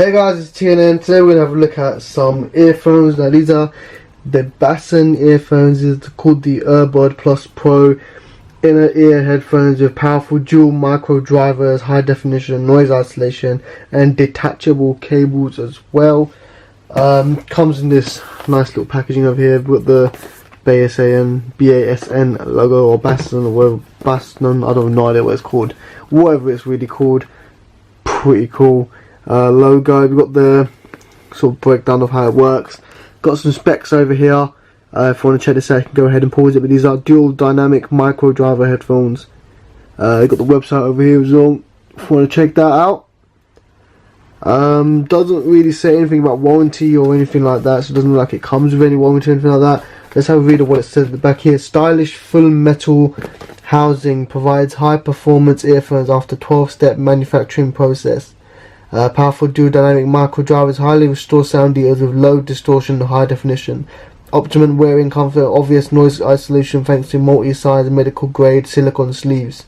Hey guys, it's TNN. Today we're going to have a look at some earphones. Now these are the BASN earphones. It's called the urbud+PRO inner ear headphones with powerful dual micro drivers, high definition noise isolation and detachable cables as well. Comes in this nice little packaging over here. We've got the BASN logo, or BASN, or whatever, BASN, I don't have no idea what it's called. Whatever it's really called. Pretty cool. Logo. We've got the sort of breakdown of how it works. Got some specs over here. If you want to check this out, you can go ahead and pause it. But these are dual dynamic micro driver headphones. Got the website over here as well. If you want to check that out. Doesn't really say anything about warranty or anything like that, so it doesn't look like it comes with any warranty or anything like that. Let's have a read of what it says at the back here. Stylish full metal housing provides high performance earphones after 12-step manufacturing process. Powerful dual dynamic micro drivers highly restore sound ears with low distortion and high definition. Optimum wearing comfort, obvious noise isolation thanks to multi-size medical grade silicone sleeves.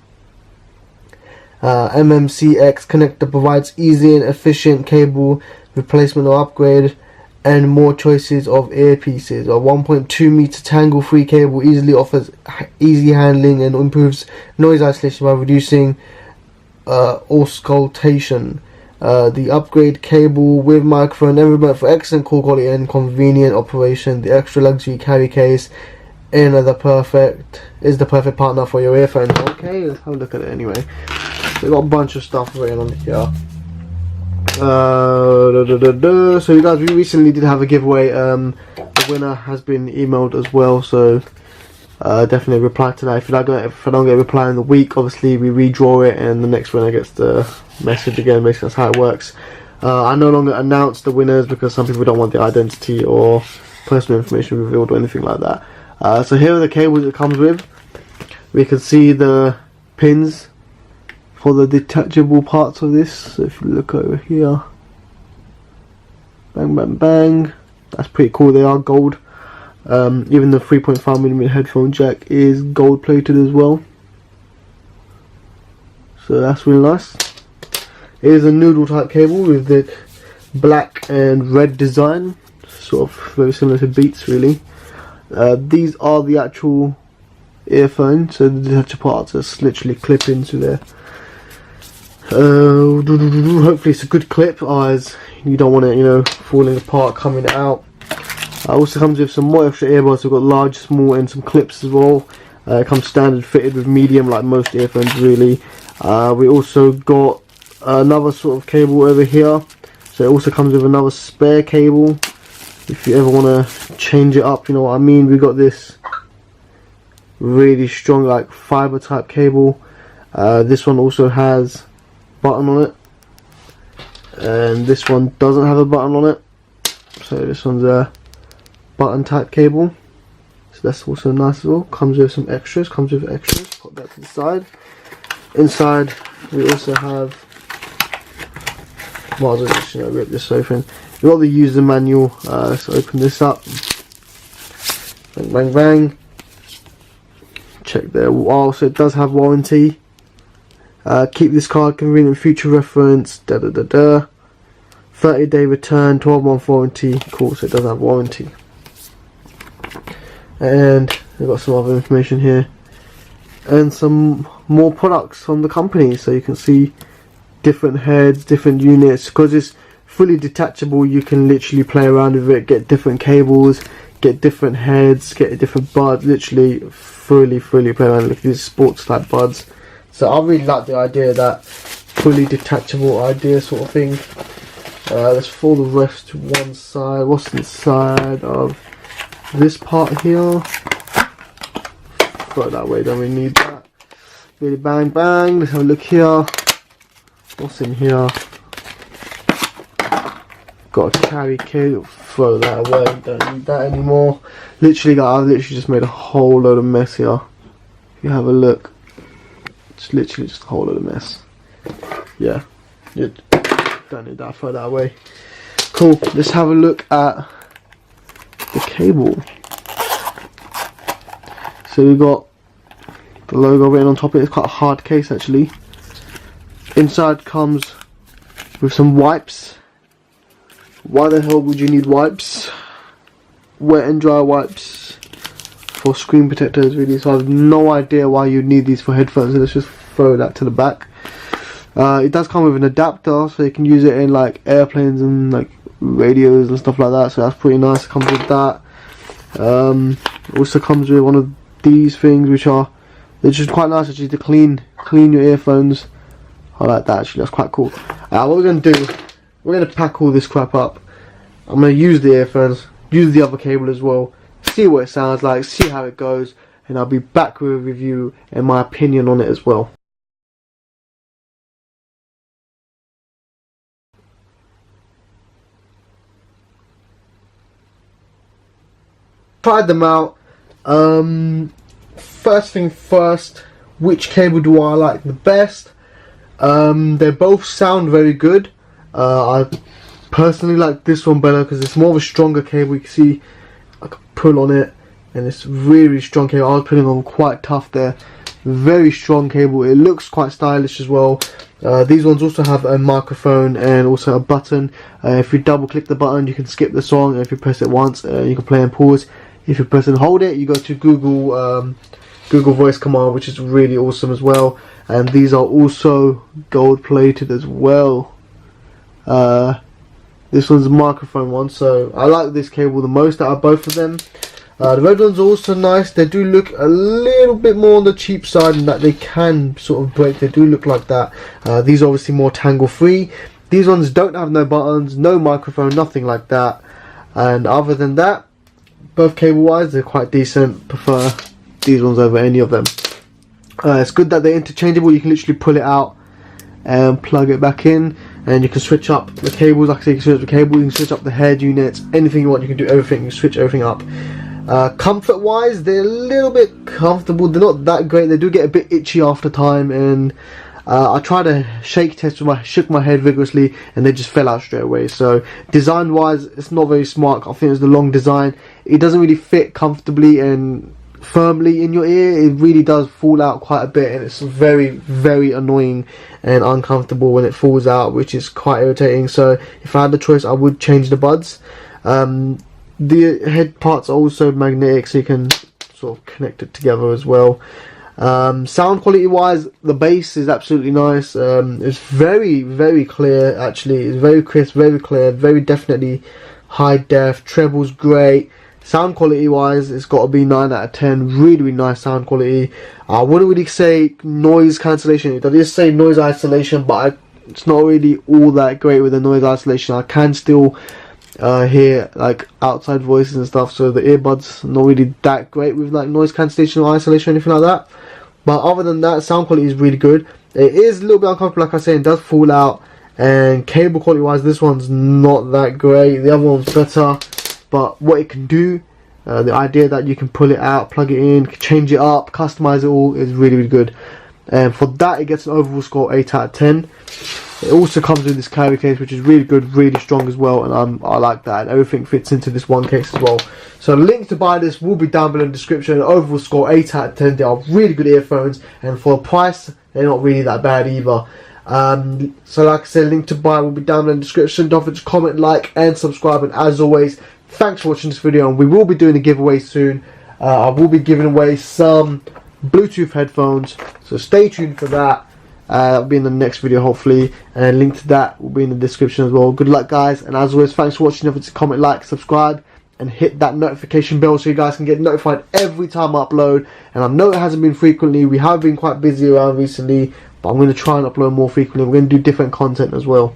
MMCX connector provides easy and efficient cable replacement or upgrade and more choices of earpieces. A 1.2 meter tangle free cable easily offers easy handling and improves noise isolation by reducing auscultation. The upgrade cable with microphone and remote for excellent call quality and convenient operation. The extra luxury carry case is the perfect partner for your earphones. Okay, let's have a look at it anyway. So we've got a bunch of stuff written on here. So you guys, we recently did have a giveaway. The winner has been emailed as well, so definitely reply to that. If I don't get a reply in the week, obviously we redraw it and the next winner gets the message again. Basically that's how it works. I no longer announce the winners because some people don't want their identity or personal information revealed or anything like that. So here are the cables it comes with. We can see the pins for the detachable parts of this. So if you look over here, bang bang bang, that's pretty cool. They are gold. Even the 3.5mm headphone jack is gold plated as well, so that's really nice. It is a noodle type cable with the black and red design, sort of very similar to Beats really. These are the actual earphones, so the detachable parts just literally clip into there. Hopefully it's a good clip, as you don't want it, you know, falling apart, coming out. Also comes with some more extra earbuds. We've got large, small and some clips as well. It comes standard fitted with medium like most earphones really. We also got another sort of cable over here. So it also comes with another spare cable if you ever want to change it up, you know what I mean. We got this really strong like fiber type cable. This one also has a button on it, and this one doesn't have a button on it. So this one's a button type cable, so that's also nice as well. Comes with some extras, put that to the side. Inside we also have, well, I'll just rip this open. We've got the user manual. Let's open this up. Bang bang bang. Check there. Oh, so it does have warranty. Keep this card convenient future reference. 30-day return, 12-month warranty. Cool, so it does have warranty. And we've got some other information here and some more products from the company, so you can see different heads, different units. Because it's fully detachable, you can literally play around with it, get different cables, get different heads, get a different bud, literally fully play around. Look at these sports type buds. So I really like the idea of that fully detachable idea sort of thing. Let's fold the rest to one side. What's inside of this part here? Throw it that way, don't really need that. Really bang bang. Let's have a look here. What's in here? Got a carry cable. Throw that away, don't need that anymore. Literally, I've literally just made a whole load of mess here. If you have a look, it's literally just a whole load of mess. Yeah, you don't need that, throw that away. Cool, let's have a look at the cable. So we've got the logo written on top of it. It's quite a hard case actually. Inside comes with some wipes Why the hell would you need wipes? Wet and dry wipes for screen protectors, really. So I have no idea why you need these for headphones. Let's just throw that to the back. It does come with an adapter, so you can use it in like airplanes and like radios and stuff like that. So that's pretty nice. It comes with that. It also comes with one of these things, which are just quite nice actually to clean your earphones. I like that actually. That's quite cool. What we're gonna do, we're gonna pack all this crap up. I'm gonna use the earphones, use the other cable as well, see what it sounds like, see how it goes, and I'll be back with a review and my opinion on it as well. Tried them out. First thing first, which cable do I like the best? They both sound very good. I personally like this one better because it's more of a stronger cable. You can see I can pull on it and it's really strong cable. I was putting on quite tough there. Very strong cable. It looks quite stylish as well. These ones also have a microphone and also a button. If you double click the button, you can skip the song. If you press it once, you can play and pause. If you press and hold it, you go to Google Voice command, which is really awesome as well. And these are also gold plated as well. This one's a microphone one, so I like this cable the most out of both of them. The red ones are also nice. They do look a little bit more on the cheap side in that they can sort of break. They do look like that. These are obviously more tangle free. These ones don't have no buttons, no microphone, nothing like that. And other than that, both cable wise they're quite decent. Prefer these ones over any of them. It's good that they're interchangeable. You can literally pull it out and plug it back in, and you can switch up the cables. Like I said, you can switch up the cable, you can switch up the head units, anything you want. You can do everything. You can switch everything up. Comfort wise, they're a little bit comfortable. They're not that great. They do get a bit itchy after time, and I tried a shake test with shook my head vigorously and they just fell out straight away. So design wise, it's not very smart. I think it's the long design. It doesn't really fit comfortably and firmly in your ear. It really does fall out quite a bit, and it's very annoying and uncomfortable when it falls out, which is quite irritating. So if I had the choice, I would change the buds. The head parts are also magnetic, so you can sort of connect it together as well. Sound quality wise, the bass is absolutely nice. It's very clear actually. It's very crisp, very clear, very definitely high def. Treble's great. Sound quality wise, it's got to be 9 out of 10. Really nice sound quality. I wouldn't really say noise cancellation. It does say noise isolation, but it's not really all that great with the noise isolation. I can still hear like outside voices and stuff, so the earbuds not really that great with like noise cancellation or isolation or anything like that. But other than that, sound quality is really good. It is a little bit uncomfortable, like I said, it does fall out. And cable quality wise, this one's not that great. The other one's better, but what it can do, the idea that you can pull it out, plug it in, change it up, customize it all, is really good. And for that, it gets an overall score 8 out of 10. It also comes with this carry case, which is really good, really strong as well, and I like that. And everything fits into this one case as well. So the link to buy this will be down below in the description. Overall score 8 out of 10. They are really good earphones, and for a price, they're not really that bad either. So like I said, link to buy will be down below in the description. Don't forget to comment, like, and subscribe. And as always, thanks for watching this video, and we will be doing a giveaway soon. I will be giving away some Bluetooth headphones, so stay tuned for that. That'll be in the next video hopefully, and link to that will be in the description as well. Good luck guys, and as always, thanks for watching. Don't forget to comment, like, subscribe, and hit that notification bell so you guys can get notified every time I upload. And I know it hasn't been frequently, we have been quite busy around recently, but I'm going to try and upload more frequently. We're going to do different content as well.